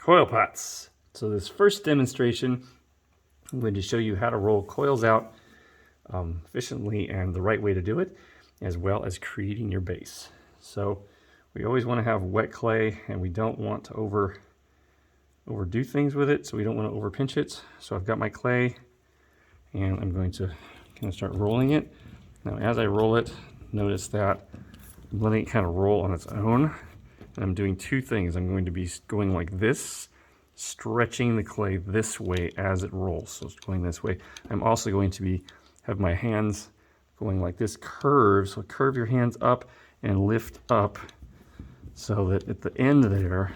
Coil pots. So this first demonstration, I'm going to show you how to roll coils out efficiently and the right way to do it, as well as creating your base. So we always want to have wet clay, and we don't want to overdo things with it, so we don't want to over pinch it. So I've got my clay, and I'm going to kind of start rolling it. Now as I roll it, notice that I'm letting it kind of roll on its own. And I'm doing two things. I'm going to be going like this, stretching the clay this way as it rolls. So it's going this way. I'm also going to have my hands going like this, curve. So curve your hands up and lift up so that at the end there,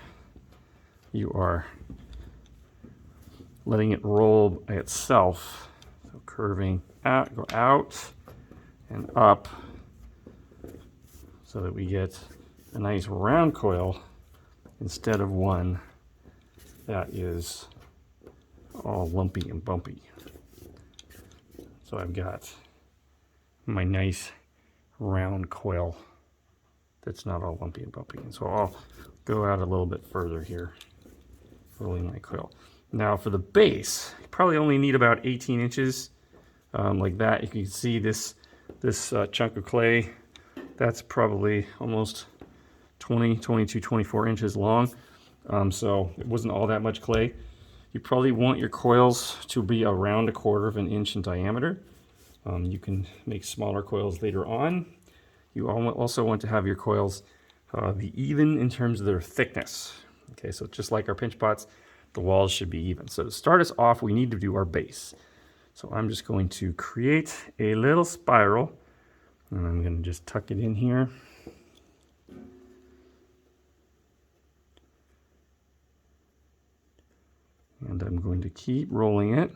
you are letting it roll by itself. So curving out, go out and up so that we get a nice round coil instead of one that is all lumpy and bumpy. So I've got my nice round coil that's not all lumpy and bumpy. And so I'll go out a little bit further here, rolling my coil. Now for the base, you probably only need about 18 inches like that. You can see this chunk of clay, that's probably almost 22, 24 inches long. So it wasn't all that much clay. You probably want your coils to be around 1/4 of an inch in diameter. You can make smaller coils later on. You also want to have your coils be even in terms of their thickness. Okay, so just like our pinch pots, the walls should be even. So to start us off, we need to do our base. So I'm just going to create a little spiral, and I'm going to just tuck it in here. And I'm going to keep rolling it.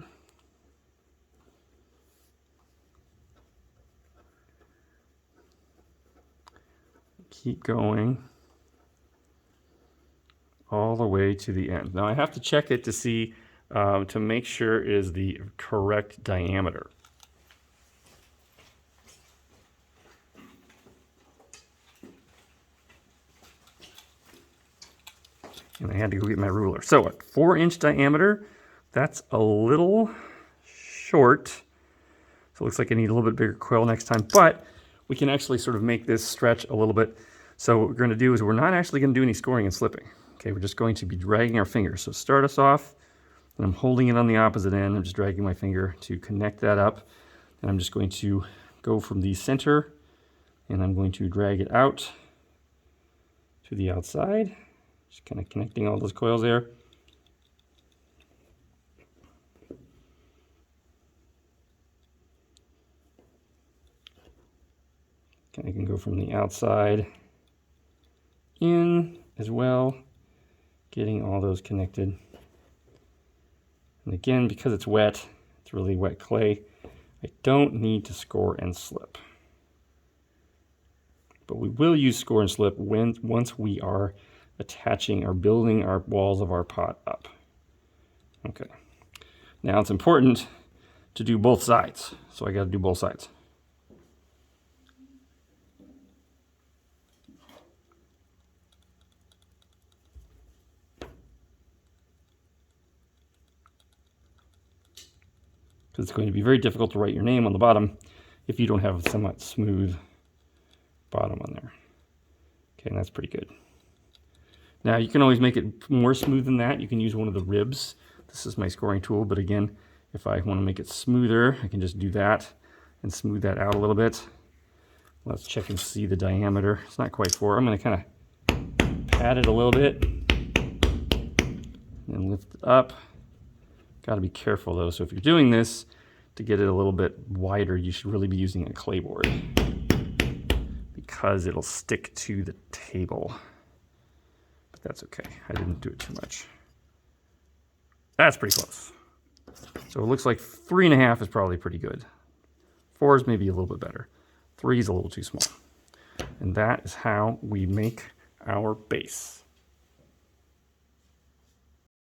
Keep going all the way to the end. Now I have to check it to see, to make sure it is the correct diameter. And I had to go get my ruler. So at 4-inch diameter, that's a little short. So it looks like I need a little bit bigger coil next time, but we can actually sort of make this stretch a little bit. So what we're going to do is we're not actually going to do any scoring and slipping. Okay, we're just going to be dragging our fingers. So start us off, and I'm holding it on the opposite end. I'm just dragging my finger to connect that up. And I'm just going to go from the center, and I'm going to drag it out to the outside. Just kind of connecting all those coils there. And I can go from the outside in as well, getting all those connected. And again, because it's wet, it's really wet clay, I don't need to score and slip. But we will use score and slip once we are attaching or building our walls of our pot up. Okay. Now it's important to do both sides. So I got to do both sides. Because it's going to be very difficult to write your name on the bottom if you don't have a somewhat smooth bottom on there. Okay, and that's pretty good. Now you can always make it more smooth than that. You can use one of the ribs. This is my scoring tool, but again, if I want to make it smoother, I can just do that and smooth that out a little bit. Let's check and see the diameter. It's not quite 4. I'm going to kind of pat it a little bit and lift it up. Got to be careful though. So if you're doing this to get it a little bit wider, you should really be using a clay board because it'll stick to the table. But that's okay. I didn't do it too much. That's pretty close. So it looks like 3.5 is probably pretty good. 4 is maybe a little bit better. 3 is a little too small. And that is how we make our base.